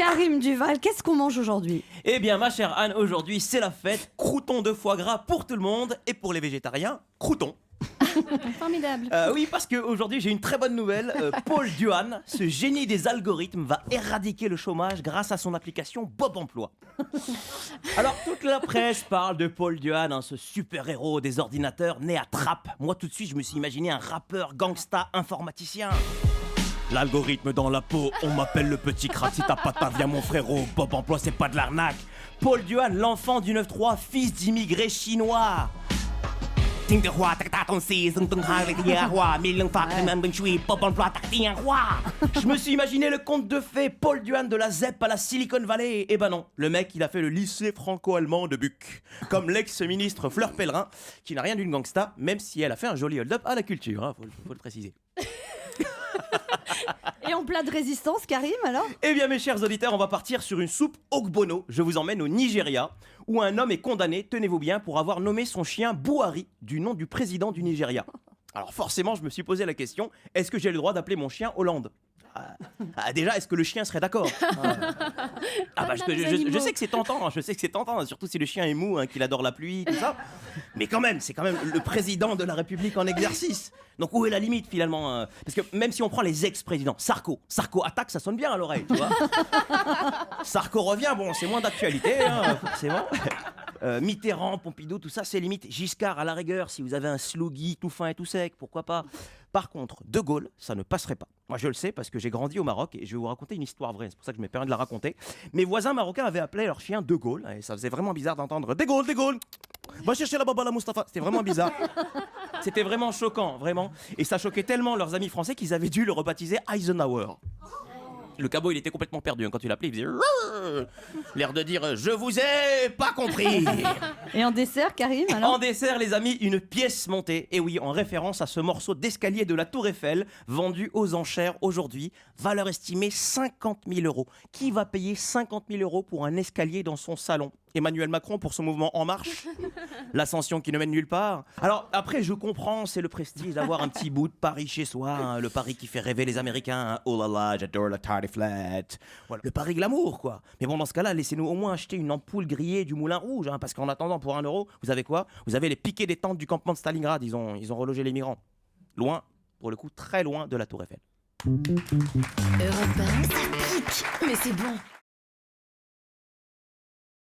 Karim Duval, qu'est-ce qu'on mange aujourd'hui? Eh bien, ma chère Anne, aujourd'hui, c'est la fête. Croûtons de foie gras pour tout le monde. Et pour les végétariens, croûtons. Formidable. Oui, parce qu'aujourd'hui, j'ai une très bonne nouvelle. Paul Duhan, ce génie des algorithmes, va éradiquer le chômage grâce à son application Bob Emploi. Alors, toute la presse parle de Paul Duhan, hein, ce super-héros des ordinateurs né à Trappes. Moi, tout de suite, je me suis imaginé un rappeur gangsta informaticien. L'algorithme dans la peau, on m'appelle le petit crack. Si t'as pas ta viens mon frérot, Bob Emploi, c'est pas de l'arnaque. Paul Duhan, l'enfant du 9-3, fils d'immigrés chinois. Je me suis imaginé le conte de fées, Paul Duhan de la ZEP à la Silicon Valley. Eh ben non, le mec il a fait le lycée franco-allemand de Buc. Comme l'ex-ministre Fleur Pellerin, qui n'a rien d'une gangsta, même si elle a fait un joli hold-up à la culture, hein, faut le préciser. Et en plat de résistance, Karim, alors? Eh bien mes chers auditeurs, on va partir sur une soupe Ogbono. Je vous emmène au Nigeria, où un homme est condamné, tenez-vous bien, pour avoir nommé son chien Buhari du nom du président du Nigeria. Alors forcément, je me suis posé la question, est-ce que j'ai le droit d'appeler mon chien Hollande? Déjà, est-ce que le chien serait d'accord? Je sais que c'est tentant, surtout si le chien est mou, hein, qu'il adore la pluie, tout ça. Mais quand même, c'est quand même le président de la République en exercice. Donc où est la limite finalement? Parce que même si on prend les ex-présidents, Sarko attaque, ça sonne bien à l'oreille, tu vois. Sarko revient, bon, c'est moins d'actualité, hein, forcément. Mitterrand, Pompidou, tout ça, c'est limite. Giscard, à la rigueur, si vous avez un sloggy tout fin et tout sec, pourquoi pas. Par contre, De Gaulle, ça ne passerait pas. Moi, je le sais parce que j'ai grandi au Maroc et je vais vous raconter une histoire vraie. C'est pour ça que je me permets de la raconter. Mes voisins marocains avaient appelé leur chien De Gaulle et ça faisait vraiment bizarre d'entendre De Gaulle, De Gaulle. Va chercher la baba la Mustapha. C'était vraiment bizarre. C'était vraiment choquant, vraiment. Et ça choquait tellement leurs amis français qu'ils avaient dû le rebaptiser Eisenhower. Le cabot, il était complètement perdu. Quand tu l'appelais, il faisait l'air de dire je vous ai pas compris. Et en dessert, Karim, alors? En dessert, les amis, une pièce montée. Et oui, en référence à ce morceau d'escalier de la Tour Eiffel, vendu aux enchères aujourd'hui, valeur estimée 50 000 euros. Qui va payer 50 000 euros pour un escalier dans son salon? Emmanuel Macron pour son mouvement En Marche? L'ascension qui ne mène nulle part? Alors après, je comprends, c'est le prestige d'avoir un petit bout de Paris chez soi, hein, le Paris qui fait rêver les Américains. Hein. Oh là là, j'adore la tarty flat. Voilà, le Paris glamour, quoi. Mais bon, dans ce cas-là, laissez-nous au moins acheter une ampoule grillée du Moulin Rouge, hein, parce qu'en attendant, pour 1 euro, vous avez quoi? Vous avez les piquets des tentes du campement de Stalingrad. Ils ont relogé les migrants. Loin, pour le coup, très loin de la Tour Eiffel. Europe 1, ça pique, mais c'est bon.